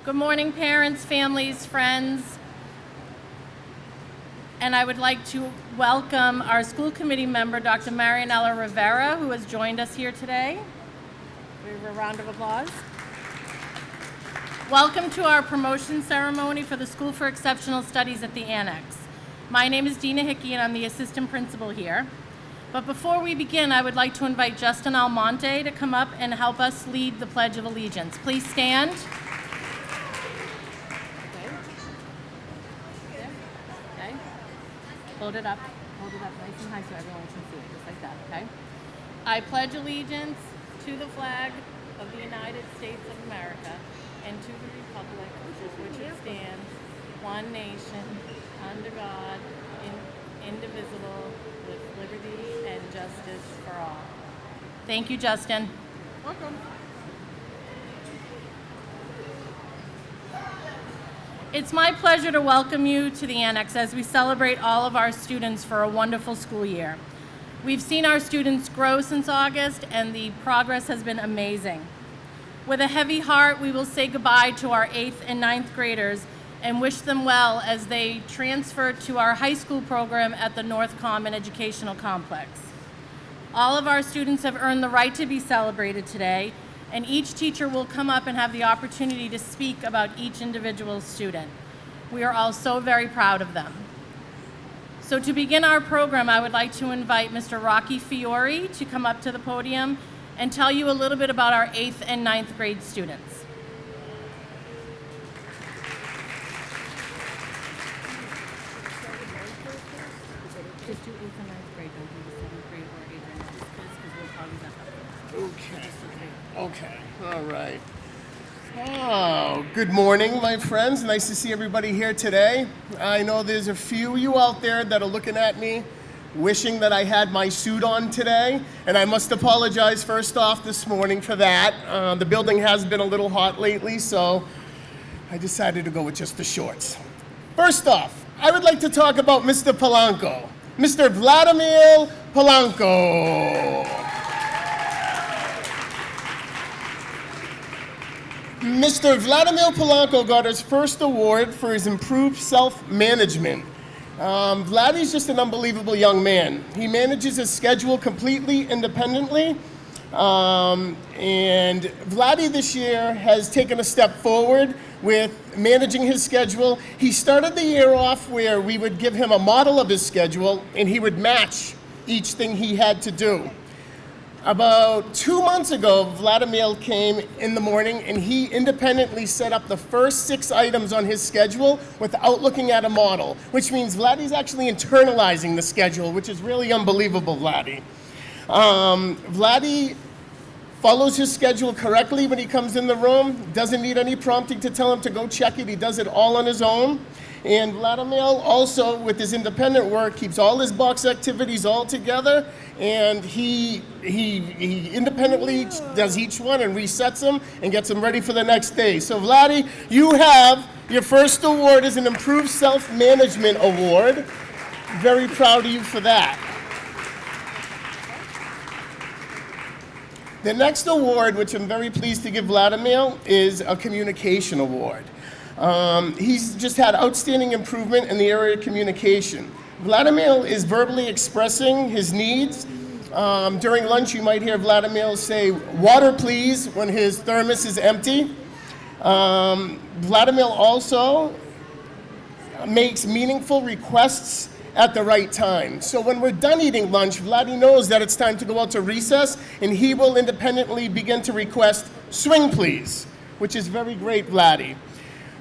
Good morning, parents, families, friends. And I would like to welcome our school committee member, Dr. Marianella Rivera, who has joined us here today. We have a round of applause. Welcome to our promotion ceremony for the School for Exceptional Studies at the Annex. My name is Dina Hickey, and I'm the assistant principal here. But before we begin, I would like to invite Justin Almonte to come up and help us lead the Pledge of Allegiance. Please stand. Hold it up nice and high so everyone can see it, just like that, okay? I pledge allegiance to the flag of the United States of America and to the republic which it stands, one nation, under God, indivisible, with liberty and justice for all. Thank you, Justin. Welcome. It's my pleasure to welcome you to the Annex as we celebrate all of our students for a wonderful school year. We've seen our students grow since August, and the progress has been amazing. With a heavy heart, we will say goodbye to our 8th and 9th graders and wish them well as they transfer to our high school program at the North Common Educational Complex. All of our students have earned the right to be celebrated today, and each teacher will come up and have the opportunity to speak about each individual student. We are all so very proud of them. So to begin our program, I would like to invite Mr. Rocky Fiore to come up to the podium and tell you a little bit about our 8th and 9th grade students. Just do 8th and 9th grade, don't do the 7th grade or 8th and 9th grade, because we'll probably get that. Okay, all right. Oh, good morning, my friends. Nice to see everybody here today. I know there's a few of you out there that are looking at me, wishing that I had my suit on today, and I must apologize first off this morning for that. The building has been a little hot lately, so I decided to go with just the shorts. First off, I would like to talk about Mr. Polanco, Mr. Vladimir Polanco. Mr. Vladimir Polanco got his first award for his improved self-management. Vladdy's just an unbelievable young man. He manages his schedule completely independently. And Vladdy this year has taken a step forward with managing his schedule. He started the year off where we would give him a model of his schedule and he would match each thing he had to do. About 2 months ago, Vladimir came in the morning and he independently set up the first 6 items on his schedule without looking at a model, which means Vladdy's actually internalizing the schedule, which is really unbelievable, Vladdy. Vladdy follows his schedule correctly when he comes in the room, doesn't need any prompting to tell him to go check it. He does it all on his own. And Vladimir also, with his independent work, keeps all his box activities all together, and he independently does each one and resets them and gets them ready for the next day. So Vladdy, you have your first award as an Improved Self-Management Award. Very proud of you for that. The next award, which I'm very pleased to give Vladimir, is a Communication Award. He's just had outstanding improvement in the area of communication. Vladimir is verbally expressing his needs. During lunch, you might hear Vladimir say, "Water, please," when his thermos is empty. Vladimir also makes meaningful requests at the right time. So when we're done eating lunch, Vladdy knows that it's time to go out to recess, and he will independently begin to request, "Swing, please," which is very great, Vladdy.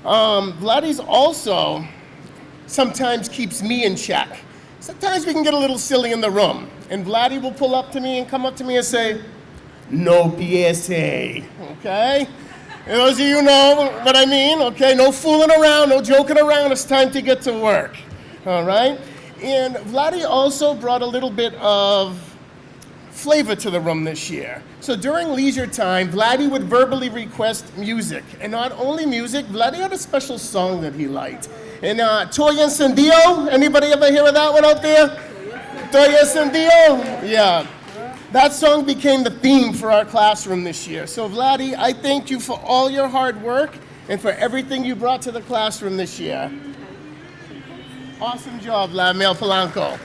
Vladdy's also sometimes keeps me in check. Sometimes we can get a little silly in the room, and Vladdy will pull up to me and come up to me and say, "No PSA," okay? And those of you know what I mean, okay? No fooling around, no joking around, it's time to get to work, all right? And Vladdy also brought a little bit of flavor to the room this year. So during leisure time, Vladdy would verbally request music. And not only music, Vladdy had a special song that he liked. And Toya Encendido, anybody ever hear of that one out there? Toya Encendido? Yeah. That song became the theme for our classroom this year. So Vladdy, I thank you for all your hard work and for everything you brought to the classroom this year. Awesome job, Vladimir Polanco.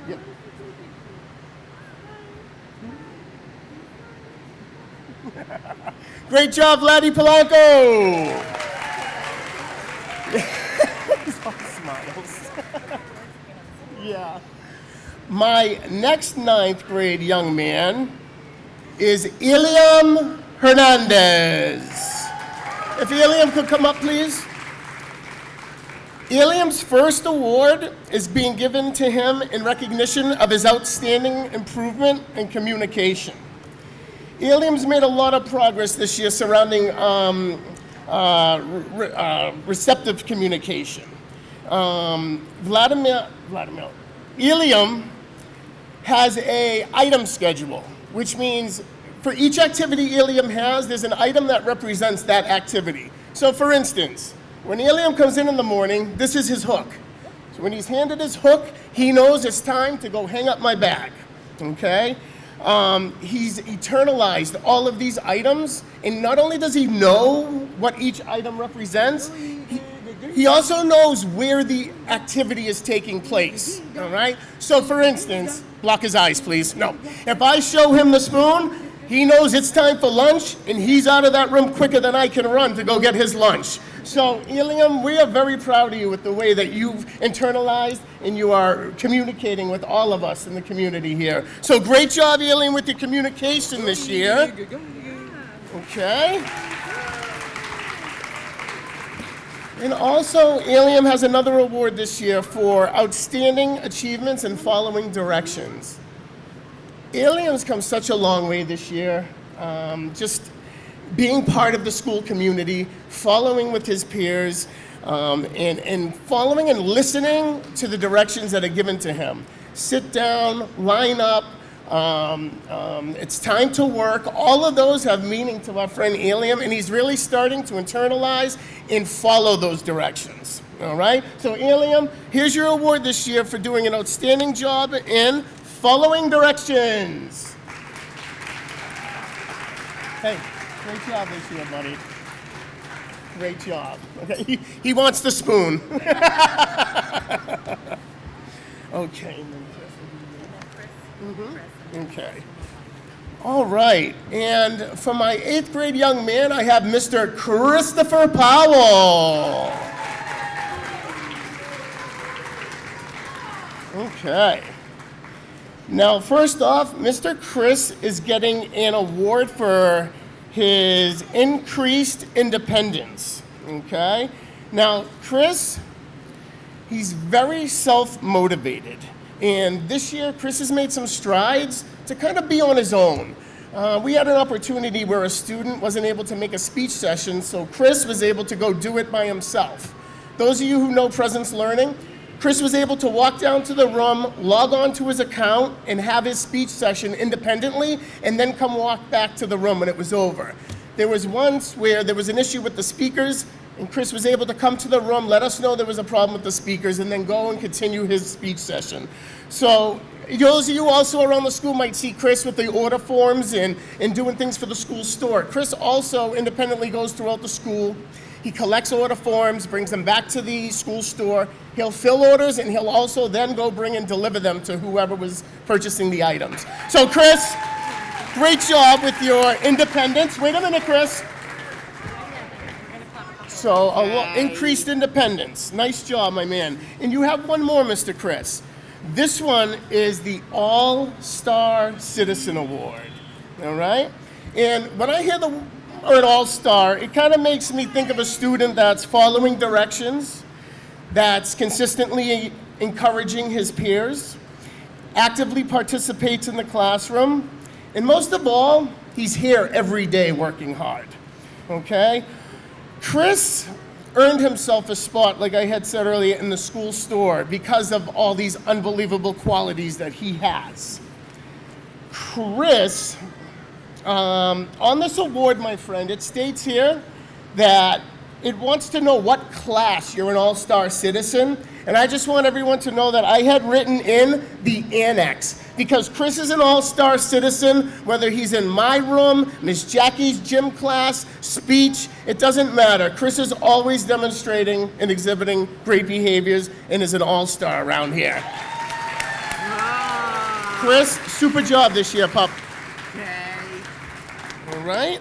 Yep. Great job, Vladdy Polanco! He's all smiles. Yeah. My next 9th grade young man is Iliam Hernandez. If Iliam could come up, please. Iliam's first award is being given to him in recognition of his outstanding improvement in communication. Iliam's made a lot of progress this year surrounding receptive communication. Iliam has an item schedule, which means for each activity Iliam has, there's an item that represents that activity. So for instance, when Iliam comes in the morning, this is his hook. So when he's handed his hook, he knows it's time to go hang up my bag, okay? He's eternalized all of these items, and not only does he know what each item represents, he also knows where the activity is taking place, all right? So for instance, block his eyes, please. No. If I show him the spoon, he knows it's time for lunch, and he's out of that room quicker than I can run to go get his lunch. So, Iliam, we are very proud of you with the way that you've internalized and you are communicating with all of us in the community here. So, great job, Iliam, with your communication this year. Okay. And also, Iliam has another award this year for outstanding achievements and following directions. Iliam's come such a long way this year, just being part of the school community, following with his peers, and following and listening to the directions that are given to him. Sit down, line up, it's time to work. All of those have meaning to our friend Iliam, and he's really starting to internalize and follow those directions. All right? So Iliam, here's your award this year for doing an outstanding job in following directions. Hey, great job this year, buddy. Great job. Okay, he wants the spoon. Okay. Okay. All right. And for my 8th grade young man, I have Mr. Christopher Powell. Okay. Now, first off, Mr. Chris is getting an award for his increased independence, okay? Now, Chris, he's very self-motivated, and this year, Chris has made some strides to kind of be on his own. We had an opportunity where a student wasn't able to make a speech session, so Chris was able to go do it by himself. Those of you who know Presence Learning, Chris was able to walk down to the room, log on to his account, and have his speech session independently, and then come walk back to the room when it was over. There was once where there was an issue with the speakers, and Chris was able to come to the room, let us know there was a problem with the speakers, and then go and continue his speech session. So those of you also around the school might see Chris with the order forms and doing things for the school store. Chris also independently goes throughout the school. He collects order forms, brings them back to the school store. He'll fill orders, and he'll also then go bring and deliver them to whoever was purchasing the items. So, Chris, great job with your independence. Wait a minute, Chris. So, increased independence. Nice job, my man. And you have one more, Mr. Chris. This one is the All-Star Citizen Award, all right? And when I hear the word All-Star, it kind of makes me think of a student that's following directions, that's consistently encouraging his peers, actively participates in the classroom, and most of all, he's here every day working hard, okay? Chris earned himself a spot, like I had said earlier, in the school store because of all these unbelievable qualities that he has. Chris, on this award, my friend, it states here that It wants to know what class you're an all-star citizen, and I just want everyone to know that I had written in the annex, because Chris is an all-star citizen, whether he's in my room, Miss Jackie's gym class, speech, it doesn't matter. Chris is always demonstrating and exhibiting great behaviors and is an all-star around here. Chris, super job this year, pup. Okay. All right?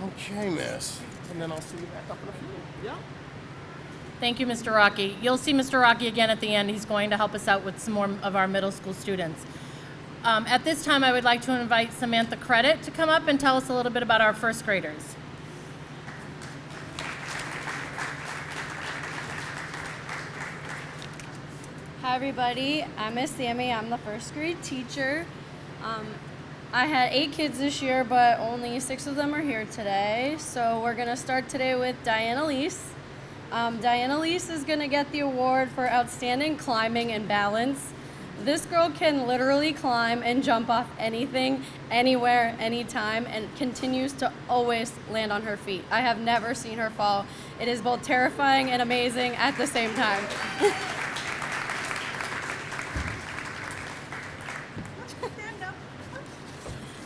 Okay, miss. And then I'll see you back up in a few. Yeah. Thank you, Mr. Rocky. You'll see Mr. Rocky again at the end. He's going to help us out with some more of our middle school students. At this time, I would like to invite Samantha Credit to come up and tell us a little bit about our first graders. Hi everybody, I'm Miss Sammy. I'm the first grade teacher. I had 8 kids this year, but only 6 of them are here today. So we're gonna start today with Diana Lease. Diana Lease is gonna get the award for outstanding climbing and balance. This girl can literally climb and jump off anything, anywhere, anytime, and continues to always land on her feet. I have never seen her fall. It is both terrifying and amazing at the same time.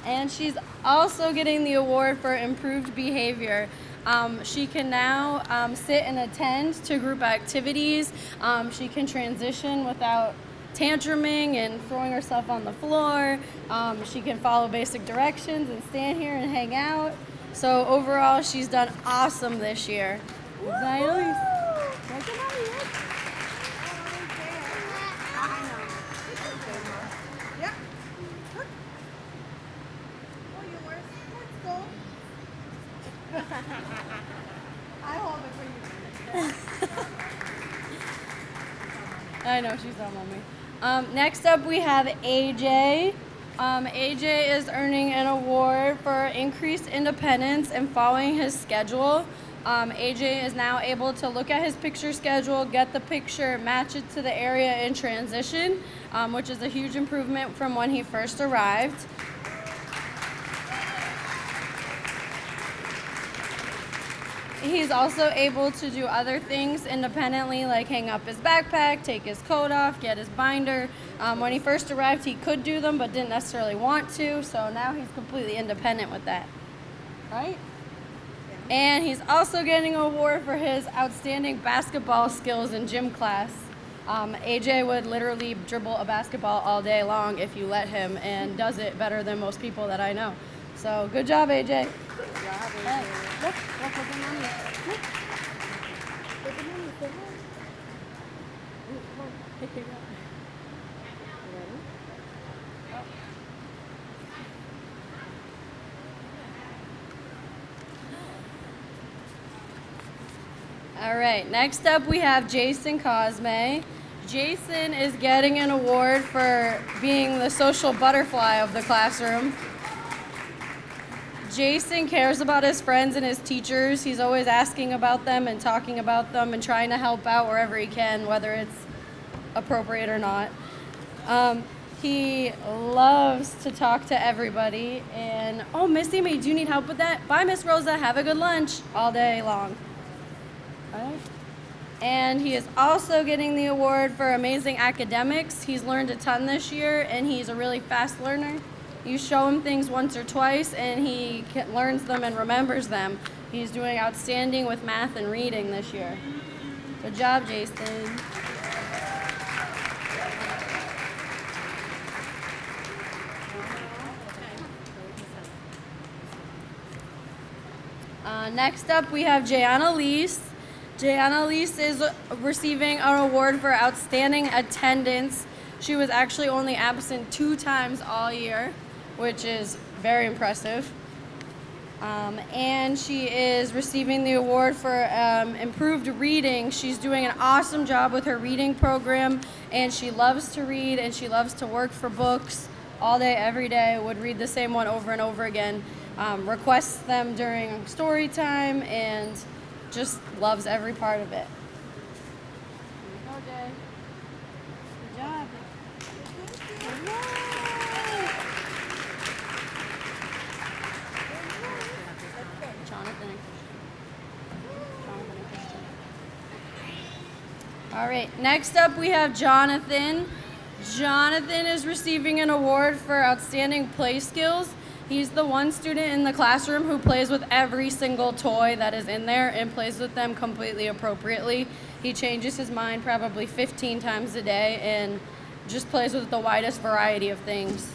And she's also getting the award for improved behavior. She can now sit and attend to group activities. She can transition without tantruming and throwing herself on the floor. She can follow basic directions and stand here and hang out. So overall, she's done awesome this year. I know, she's on mommy. Next up, we have AJ. AJ is earning an award for increased independence and following his schedule. AJ is now able to look at his picture schedule, get the picture, match it to the area in transition, which is a huge improvement from when he first arrived. He's also able to do other things independently, like hang up his backpack, take his coat off, get his binder. When he first arrived, he could do them, but didn't necessarily want to, so now he's completely independent with that. Right? And he's also getting an award for his outstanding basketball skills in gym class. AJ would literally dribble a basketball all day long if you let him, and does it better than most people that I know. So good job, AJ. Good job, AJ. Hey, look at mommy. Look. Look at mommy. Say hi. Come on, pick it up. Ready? All right, next up we have Jason Cosme. Jason is getting an award for being the social butterfly of the classroom. Jason cares about his friends and his teachers. He's always asking about them and talking about them and trying to help out wherever he can, whether it's appropriate or not. He loves to talk to everybody. And, oh, Miss Amy, do you need help with that? Bye, Miss Rosa. Have a good lunch all day long. All right. And he is also getting the award for amazing academics. He's learned a ton this year, and he's a really fast learner. You show him things once or twice, and he learns them and remembers them. He's doing outstanding with math and reading this year. Good job, Jason. Next up, we have Jayana Lease. Jayana Lease is receiving an award for outstanding attendance. She was actually only absent 2 times all year, which is very impressive. And she is receiving the award for improved reading. She's doing an awesome job with her reading program, and she loves to read, and she loves to work for books all day, every day, would read the same one over and over again, requests them during story time, and just loves every part of it. Here you go, Jay. Good job. Jonathan. All right, next up we have Jonathan. Jonathan is receiving an award for outstanding play skills. He's the one student in the classroom who plays with every single toy that is in there and plays with them completely appropriately. He changes his mind probably 15 times a day and just plays with the widest variety of things.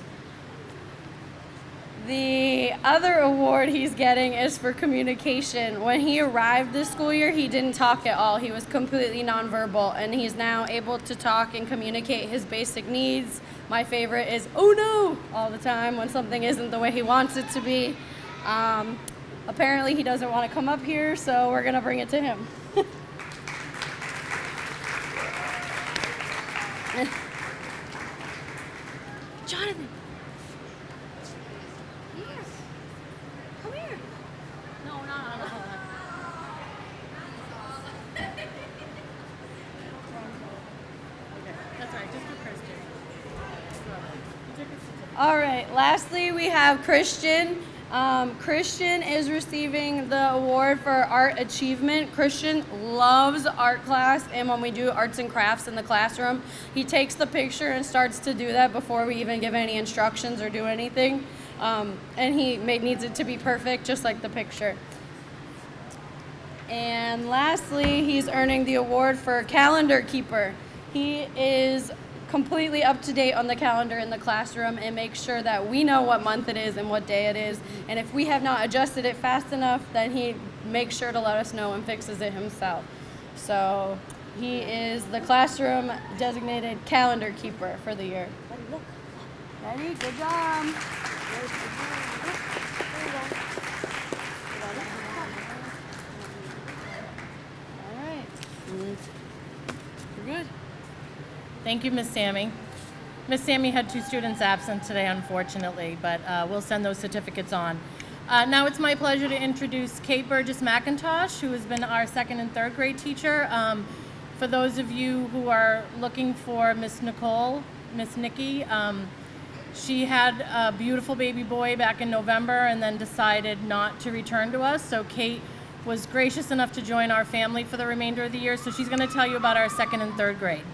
The other award he's getting is for communication. When he arrived this school year, he didn't talk at all. He was completely nonverbal, and he's now able to talk and communicate his basic needs. My favorite is, "Oh no," all the time when something isn't the way he wants it to be. Apparently he doesn't want to come up here, so we're gonna bring it to him. Jonathan. Come here. No. That's all right, just for Christian. All right, lastly, we have Christian. Christian is receiving the award for art achievement. Christian loves art class, and when we do arts and crafts in the classroom, he takes the picture and starts to do that before we even give any instructions or do anything. And he needs it to be perfect, just like the picture. And lastly, he's earning the award for calendar keeper. He is completely up to date on the calendar in the classroom and makes sure that we know what month it is and what day it is. And if we have not adjusted it fast enough, then he makes sure to let us know and fixes it himself. So he is the classroom designated calendar keeper for the year. Ready, look. Ready? Good job. All right. You're good. Thank you, Miss Sammy. Miss Sammy had 2 students absent today, unfortunately, but we'll send those certificates on. Now it's my pleasure to introduce Kate Burgess-McIntosh, who has been our 2nd and 3rd grade teacher. For those of you who are looking for Miss Nikki, she had a beautiful baby boy back in November and then decided not to return to us. So Kate was gracious enough to join our family for the remainder of the year. So she's going to tell you about our 2nd and 3rd grade.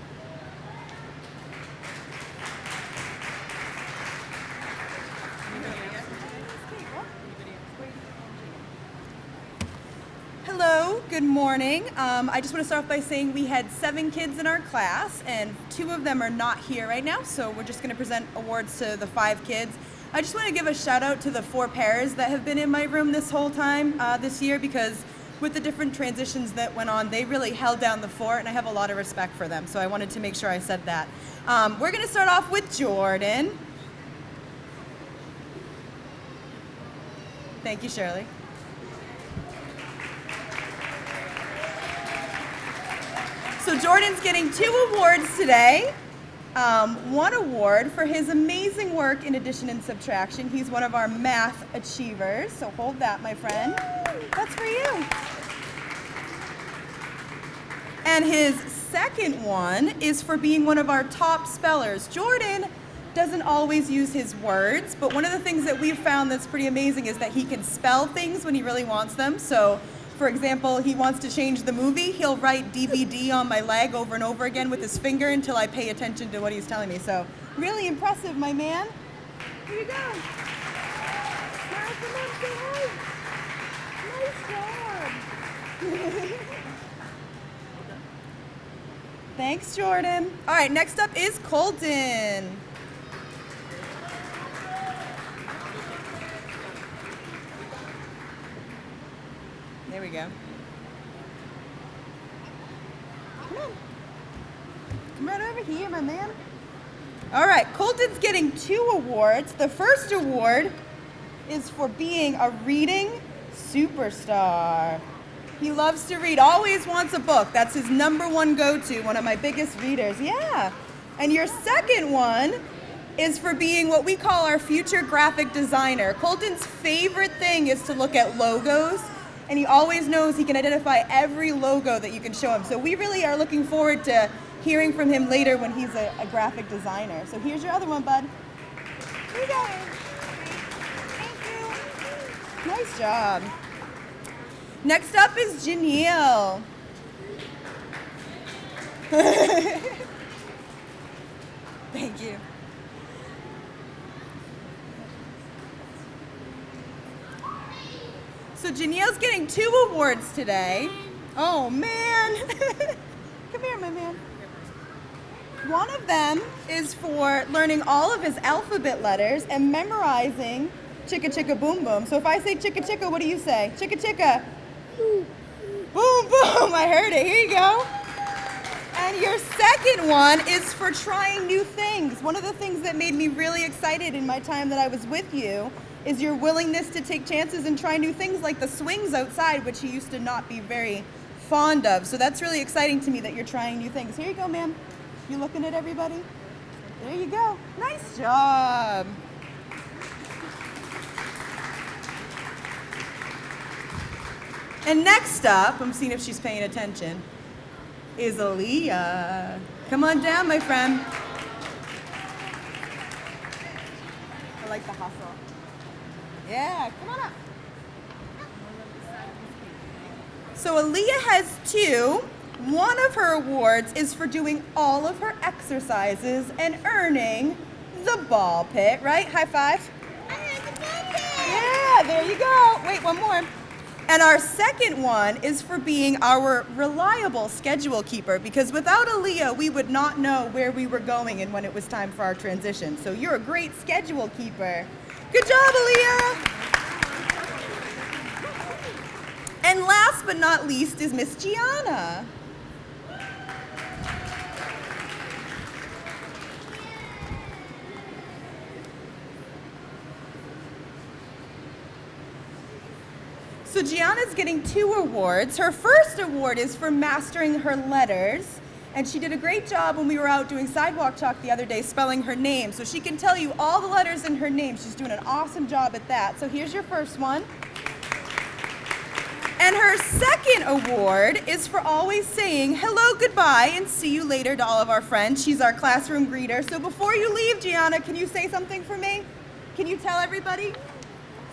Hello, good morning. I just want to start off by saying we had 7 kids in our class and 2 of them are not here right now, so we're just going to present awards to the 5 kids. I just want to give a shout out to the 4 pairs that have been in my room this whole time this year, because with the different transitions that went on, they really held down the fort and I have a lot of respect for them, so I wanted to make sure I said that. We're going to start off with Jordan. Thank you, Shirley. So Jordan's getting 2 awards today. 1 award for his amazing work in addition and subtraction. He's one of our math achievers, so hold that, my friend. That's for you. And his 2nd one is for being one of our top spellers. Jordan doesn't always use his words, but one of the things that we've found that's pretty amazing is that he can spell things when he really wants them. So, for example, he wants to change the movie, he'll write DVD on my leg over and over again with his finger until I pay attention to what he's telling me. So, really impressive, my man. Here you go. Nice job. Thanks, Jordan. All right, next up is Colton. There we go. Come on. Come right over here, my man. All right, Colton's getting 2 awards. The first award is for being a reading superstar. He loves to read, always wants a book. That's his #1 go-to, one of my biggest readers. Yeah. And your 2nd one is for being what we call our future graphic designer. Colton's favorite thing is to look at logos, and he always knows he can identify every logo that you can show him. So we really are looking forward to hearing from him later when he's a graphic designer. So here's your other one, bud. Here you go. Thank you. Nice job. Next up is Janelle. Thank you. So Janelle's getting 2 awards today. Oh man. Come here, my man. One of them is for learning all of his alphabet letters and memorizing chicka chicka boom boom. So if I say chicka chicka, what do you say? Chicka chicka. Boom boom. I heard it. Here you go. And your second one is for trying new things. One of the things that made me really excited in my time that I was with you is your willingness to take chances and try new things like the swings outside, which you used to not be very fond of. So that's really exciting to me that you're trying new things. Here you go, ma'am. You looking at everybody? There you go. Nice job. And next up, I'm seeing if she's paying attention, is Aaliyah. Come on down, my friend. I like the hustle. Yeah, come on up. So Aaliyah has 2. One of her awards is for doing all of her exercises and earning the ball pit, right? High five. Yeah, there you go. Wait, one more. And our second one is for being our reliable schedule keeper, because without Aaliyah, we would not know where we were going and when it was time for our transition. So you're a great schedule keeper. Good job, Aaliyah. And last but not least is Miss Gianna. So Gianna's getting 2 awards. Her first award is for mastering her letters. And she did a great job when we were out doing sidewalk chalk the other day spelling her name. So she can tell you all the letters in her name. She's doing an awesome job at that. So here's your first one. And her second award is for always saying hello, goodbye, and see you later to all of our friends. She's our classroom greeter. So before you leave, Gianna, can you say something for me? Can you tell everybody?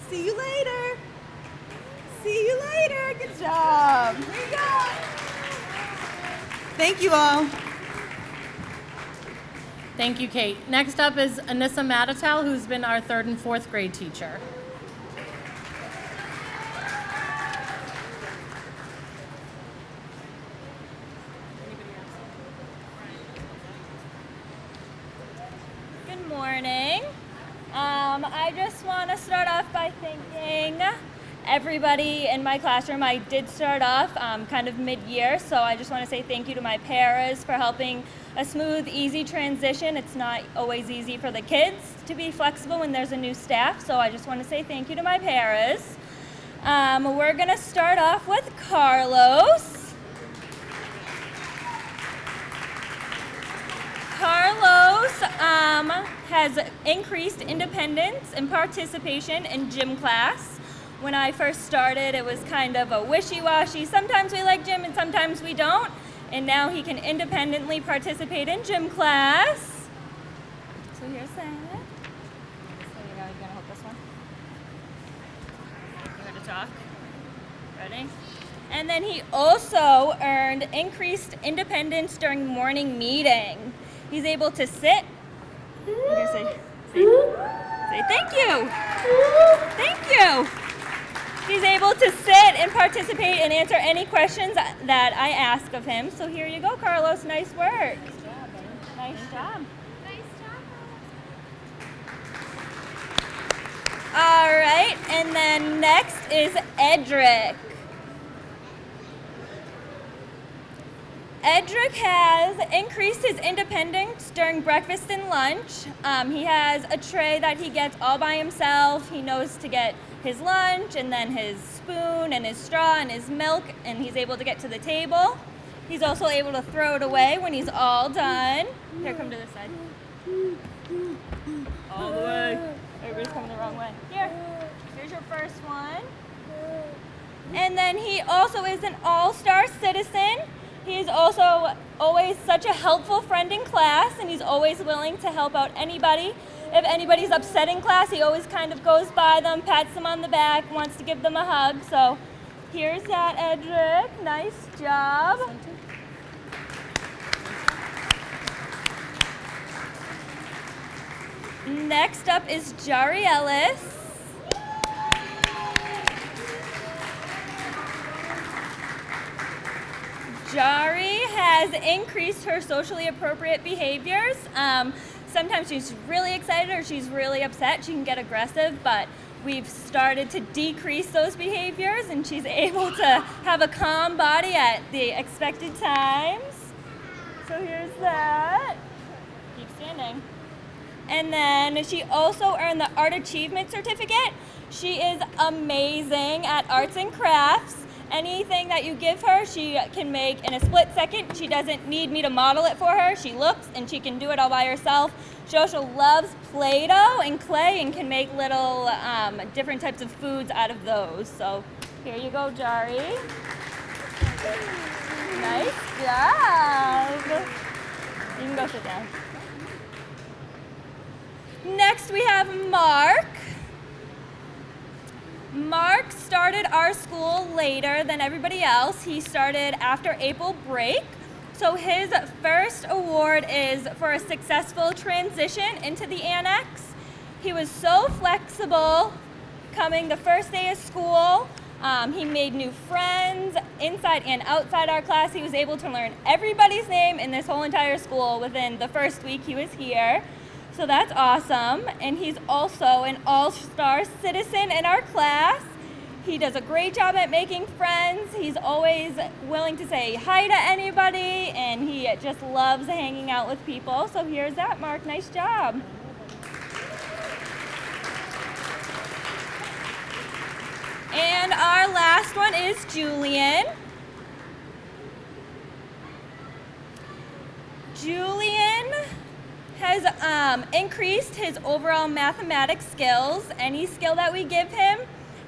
See you later. See you later. Good job. Here you go. Thank you all. Thank you, Kate. Next up is Anissa Matatal, who's been our 3rd and 4th grade teacher. Good morning. I just want to start off by thanking everybody in my classroom. I did start off kind of mid-year, so I just want to say thank you to my paras for helping a smooth, easy transition. It's not always easy for the kids to be flexible when there's a new staff, so I just want to say thank you to my paras. We're going to start off with Carlos. Carlos has increased independence and participation in gym class. When I first started, it was kind of a wishy-washy. Sometimes we like gym and sometimes we don't. And now he can independently participate in gym class. So here's that. So you're gonna hold this one. You're gonna talk. Ready? And then he also earned increased independence during morning meeting. He's able to sit. You're gonna say thank you. Thank you. He's able to sit and participate and answer any questions that I ask of him. So here you go, Carlos. Nice work. Nice job, buddy. Nice job. Nice job. All right, and then next is Edric. Edric has increased his independence during breakfast and lunch. He has a tray that he gets all by himself. He knows to get his lunch and then his spoon and his straw and his milk, and he's able to get to the table. He's also able to throw it away when he's all done. Here, come to this side. All the way. Everybody's coming the wrong way. Here's your first one. And then he also is an all-star citizen. He's also always such a helpful friend in class, and he's always willing to help out anybody. If anybody's upset in class, he always kind of goes by them, pats them on the back, wants to give them a hug. So here's that, Edric. Nice job. Next up is Jari Ellis. Jari has increased her socially appropriate behaviors. Sometimes she's really excited or she's really upset. She can get aggressive, but we've started to decrease those behaviors and she's able to have a calm body at the expected times. So here's that. Keep standing. And then she also earned the Art Achievement Certificate. She is amazing at arts and crafts. Anything that you give her, she can make in a split second. She doesn't need me to model it for her. She looks and she can do it all by herself. She also loves Play-Doh and clay and can make little different types of foods out of those. So here you go, Jari. Nice job. You can go sit down. Next we have Mark. Mark started our school later than everybody else. He started after April break. So his first award is for a successful transition into the annex. He was so flexible coming the first day of school. He made new friends inside and outside our class. He was able to learn everybody's name in this whole entire school within the first week he was here. So that's awesome. And he's also an all-star citizen in our class. He does a great job at making friends. He's always willing to say hi to anybody, and he just loves hanging out with people. So here's that, Mark. Nice job. And our last one is Julian. Julian has increased his overall mathematics skills. Any skill that we give him,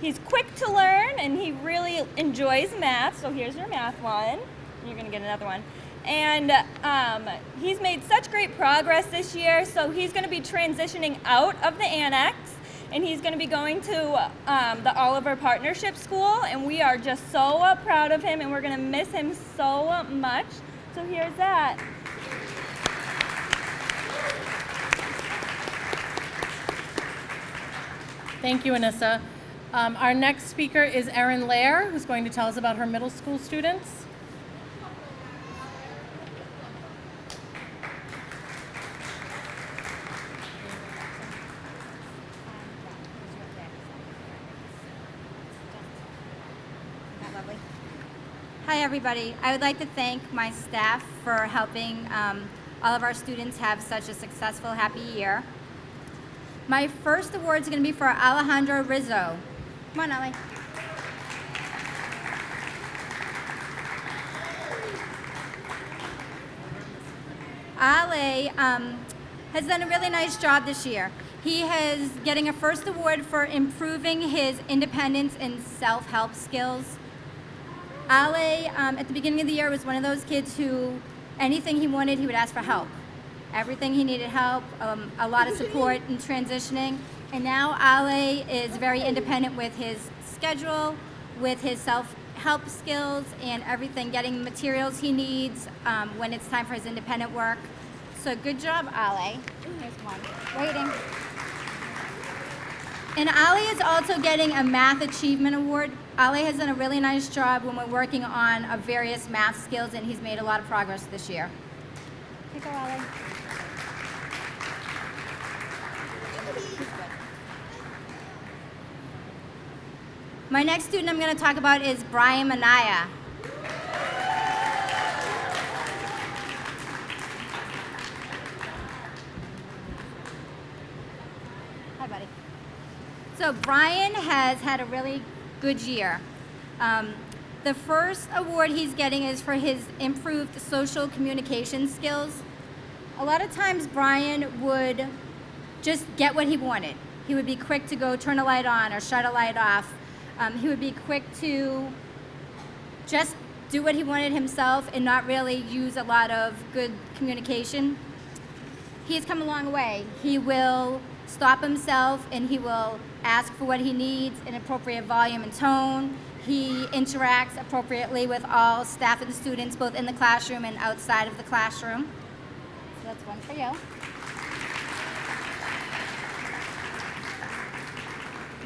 he's quick to learn and he really enjoys math. So here's your math one. You're gonna get another one. And he's made such great progress this year, so he's gonna be transitioning out of the annex and he's gonna be going to the Oliver Partnership School, and we are just so proud of him and we're gonna miss him so much. So here's that. Thank you, Anissa. Our next speaker is Erin Lair, who's going to tell us about her middle school students. Hi everybody. I would like to thank my staff for helping all of our students have such a successful, happy year. My first award is going to be for Alejandro Rizzo. Come on, Ale. Ale has done a really nice job this year. He is getting a first award for improving his independence and self-help skills. Ale, at the beginning of the year, was one of those kids who anything he wanted, he would ask for help. Everything he needed help, a lot of support in transitioning. And now Ale is very independent with his schedule, with his self-help skills and everything, getting materials he needs when it's time for his independent work. So good job, Ale. Here's one. Waiting. And Ale is also getting a Math Achievement Award. Ale has done a really nice job when we're working on various math skills, and he's made a lot of progress this year. Here you go, Ale. My next student I'm going to talk about is Brian Manaya. Hi, buddy. So Brian has had a really good year. The first award he's getting is for his improved social communication skills. A lot of times Brian would just get what he wanted. He would be quick to go turn a light on or shut a light off. He would be quick to just do what he wanted himself and not really use a lot of good communication. He has come a long way. He will stop himself and he will ask for what he needs in appropriate volume and tone. He interacts appropriately with all staff and students, both in the classroom and outside of the classroom. So that's one for you.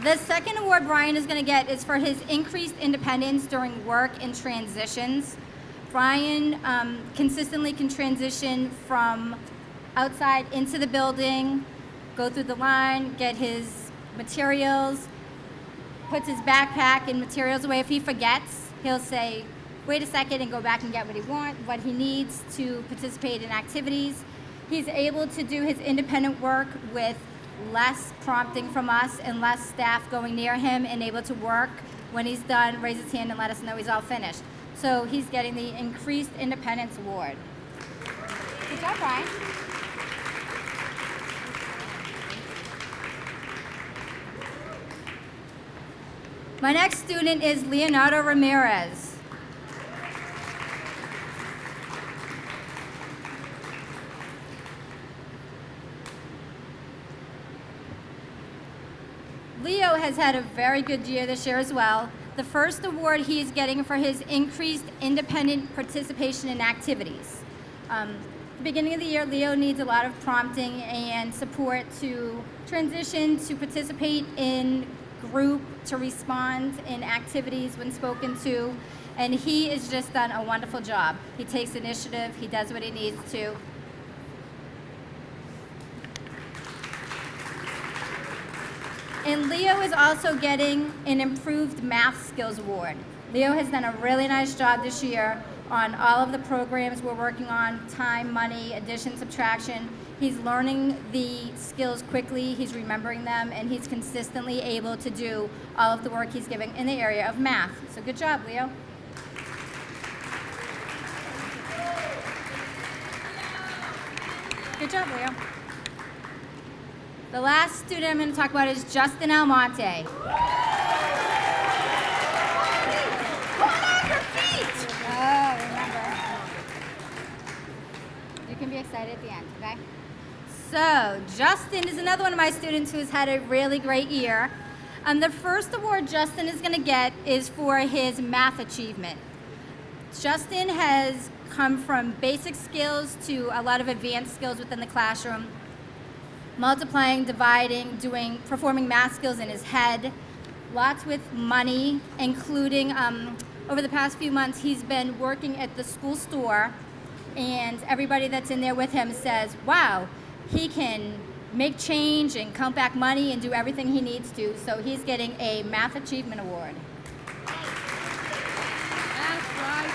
The second award Brian is going to get is for his increased independence during work and transitions. Brian consistently can transition from outside into the building, go through the line, get his materials, puts his backpack and materials away. If he forgets, he'll say, wait a second, and go back and get what he needs to participate in activities. He's able to do his independent work with less prompting from us and less staff going near him, and able to work when he's done, raise his hand and let us know he's all finished. So he's getting the Increased Independence Award. Good job, Brian. My next student is Leonardo Ramirez. Leo has had a very good year this year as well. The first award he's getting for his increased independent participation in activities. At the beginning of the year, Leo needs a lot of prompting and support to transition, to participate in group, to respond in activities when spoken to, and he has just done a wonderful job. He takes initiative, he does what he needs to. And Leo is also getting an Improved Math Skills Award. Leo has done a really nice job this year on all of the programs we're working on, time, money, addition, subtraction. He's learning the skills quickly, he's remembering them, and he's consistently able to do all of the work he's giving in the area of math. So good job, Leo. Good job, Leo. The last student I'm going to talk about is Justin Almonte. Hold on your feet! Oh, remember. You can be excited at the end, okay? So, Justin is another one of my students who's had a really great year. The first award Justin is going to get is for his math achievement. Justin has come from basic skills to a lot of advanced skills within the classroom. Multiplying, dividing, performing math skills in his head, lots with money, including over the past few months, he's been working at the school store, and everybody that's in there with him says, wow, he can make change and count back money and do everything he needs to, so he's getting a Math Achievement Award. That's right.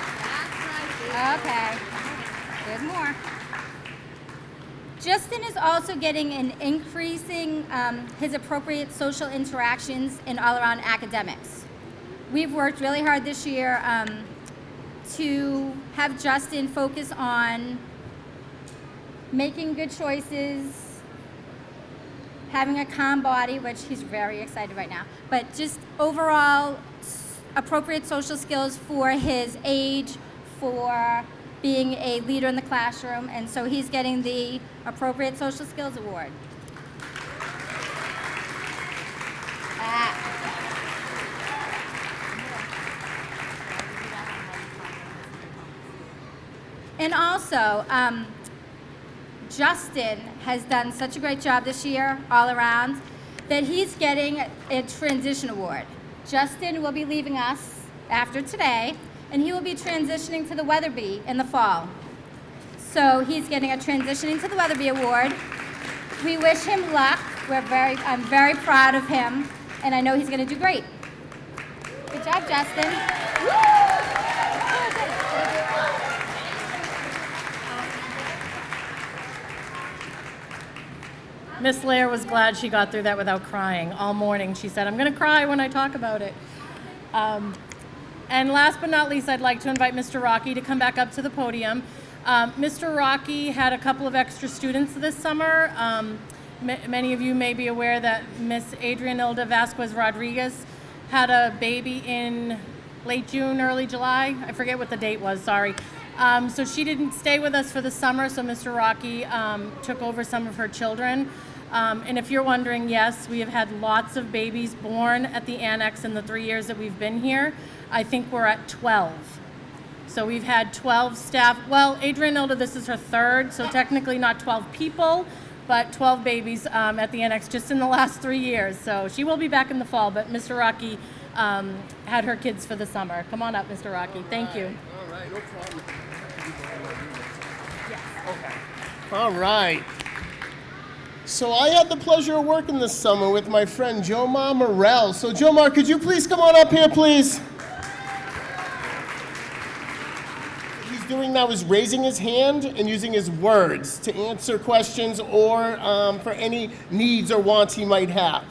Okay, there's more. Justin is also getting an increasing his appropriate social interactions in all-around academics. We've worked really hard this year to have Justin focus on making good choices, having a calm body, which he's very excited right now, but just overall appropriate social skills for his age, for being a leader in the classroom, and so he's getting the Appropriate Social Skills Award. And also, Justin has done such a great job this year all around that he's getting a Transition Award. Justin will be leaving us after today, and he will be transitioning to the Weatherby in the fall. So he's getting a Transitioning to the Weatherby Award. We wish him luck. I'm very proud of him, and I know he's going to do great. Good job, Justin. Miss Lair was glad she got through that without crying. All morning she said, I'm going to cry when I talk about it. And last but not least, I'd like to invite Mr. Rocky to come back up to the podium. Mr. Rocky had a couple of extra students this summer. Many of you may be aware that Miss Adrianilda Vasquez Rodriguez had a baby in late June, early July. I forget what the date was, sorry. So she didn't stay with us for the summer, so Mr. Rocky took over some of her children. And if you're wondering, yes, we have had lots of babies born at the annex in the 3 years that we've been here. I think we're at 12. So we've had 12 staff. Well, Adrianilda, this is her third, so technically not 12 people, but 12 babies at the annex just in the last 3 years. So she will be back in the fall, but Mr. Rocky had her kids for the summer. Come on up, Mr. Rocky. Thank you. All right, no problem. Okay. All right. So I had the pleasure of working this summer with my friend Jomar Morel. So Jomar, could you please come on up here, please? He's doing now is raising his hand and using his words to answer questions or for any needs or wants he might have.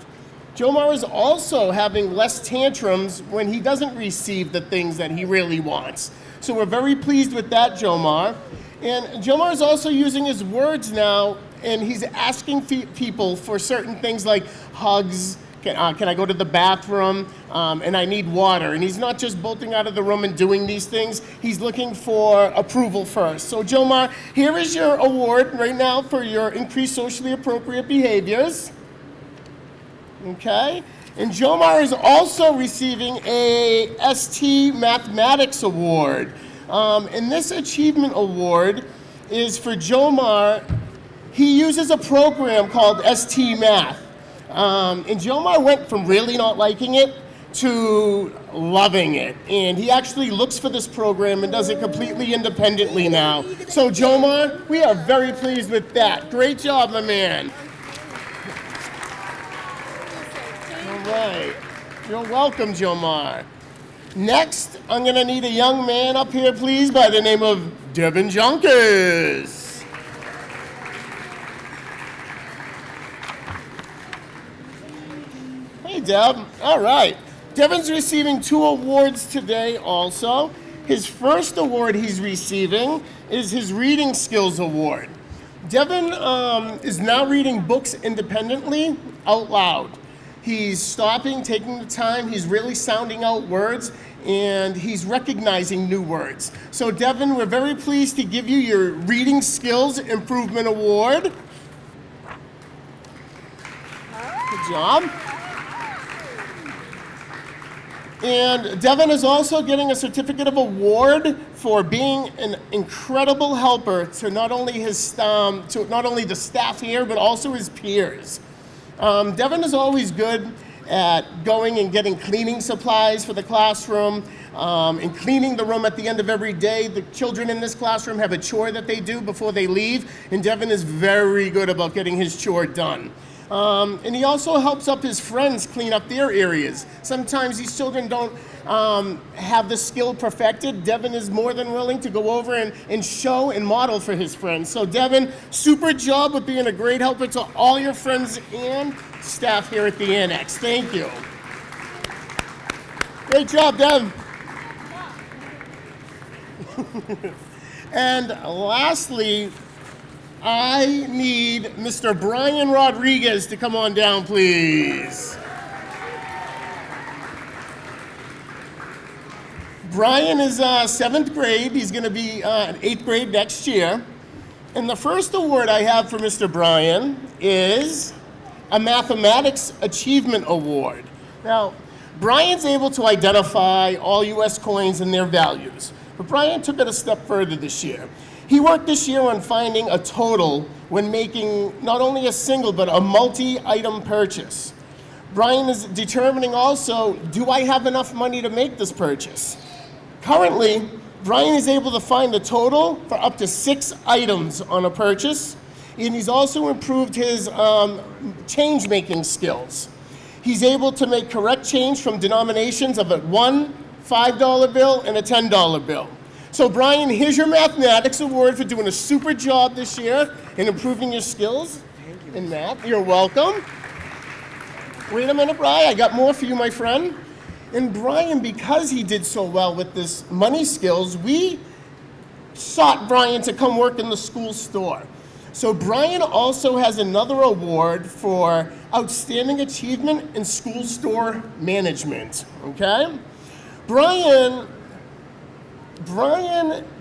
Jomar is also having less tantrums when he doesn't receive the things that he really wants. So we're very pleased with that, Jomar. And Jomar is also using his words now, and he's asking people for certain things like hugs, can I go to the bathroom, and I need water. And he's not just bolting out of the room and doing these things, he's looking for approval first. So Jomar, here is your award right now for your increased socially appropriate behaviors. Okay? And Jomar is also receiving a ST Mathematics Award. And this achievement award is for Jomar. He uses a program called ST Math. And Jomar went from really not liking it to loving it. And he actually looks for this program and does it completely independently now. So Jomar, we are very pleased with that. Great job, my man. All right. You're welcome, Jomar. Next, I'm going to need a young man up here, please, by the name of Devin Junkers. Hey, Deb. All right. Devin's receiving 2 awards today also. His first award he's receiving is his Reading Skills Award. Devin is now reading books independently out loud. He's stopping, taking the time, he's really sounding out words, and he's recognizing new words. So Devin, we're very pleased to give you your Reading Skills Improvement Award. Good job. And Devin is also getting a certificate of award for being an incredible helper to not only the staff here, but also his peers. Devin is always good at going and getting cleaning supplies for the classroom and cleaning the room at the end of every day. The children in this classroom have a chore that they do before they leave, and Devin is very good about getting his chore done. And he also helps up his friends clean up their areas. Sometimes these children don't have the skill perfected. Devin is more than willing to go over and show and model for his friends. So Devin, super job with being a great helper to all your friends and staff here at the Annex. Thank you. Great job, Devin. And lastly, I need Mr. Brian Rodriguez to come on down, please. Brian is 7th grade. He's going to be in 8th grade next year. And the first award I have for Mr. Brian is a Mathematics Achievement Award. Now, Brian's able to identify all U.S. coins and their values. But Brian took it a step further this year. He worked this year on finding a total when making not only a single, but a multi-item purchase. Brian is determining also, do I have enough money to make this purchase? Currently, Brian is able to find the total for up to 6 items on a purchase, and he's also improved his change-making skills. He's able to make correct change from denominations of a $1, $5 bill, and a $10 bill. So Brian, here's your Mathematics Award for doing a super job this year in improving your skills in math. You're welcome. Wait a minute, Brian, I got more for you, my friend. And Brian, because he did so well with this money skills, we sought Brian to come work in the school store. So Brian also has another award for outstanding achievement in school store management, okay? Brian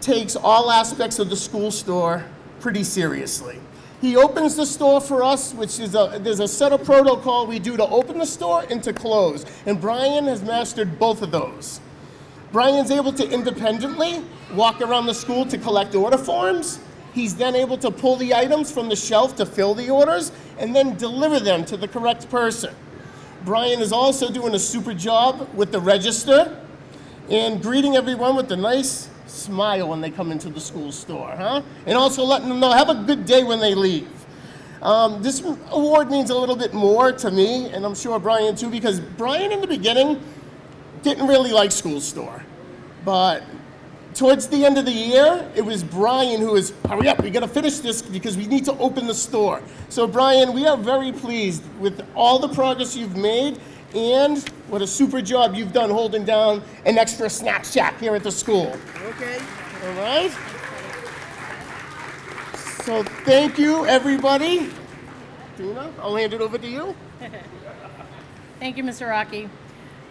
takes all aspects of the school store pretty seriously. He opens the store for us, which is there's a set of protocol we do to open the store and to close. And Brian has mastered both of those. Brian's able to independently walk around the school to collect order forms. He's then able to pull the items from the shelf to fill the orders and then deliver them to the correct person. Brian is also doing a super job with the register and greeting everyone with a nice smile when they come into the school store, huh? And also letting them know, have a good day when they leave. This award means a little bit more to me, and I'm sure Brian too, because Brian in the beginning didn't really like school store. But towards the end of the year, it was Brian who was, hurry up, we gotta finish this because we need to open the store. So Brian, we are very pleased with all the progress you've made and what a super job you've done holding down an extra snack shack here at the school. Okay. All right? So thank you, everybody. Dina, I'll hand it over to you. Thank you, Mr. Rocky.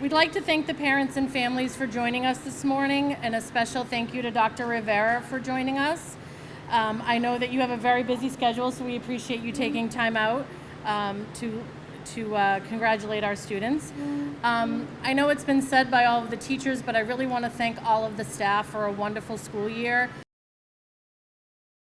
We'd like to thank the parents and families for joining us this morning, and a special thank you to Dr. Rivera for joining us. I know that you have a very busy schedule, so we appreciate you taking time out to congratulate our students. I know it's been said by all of the teachers, but I really want to thank all of the staff for a wonderful school year.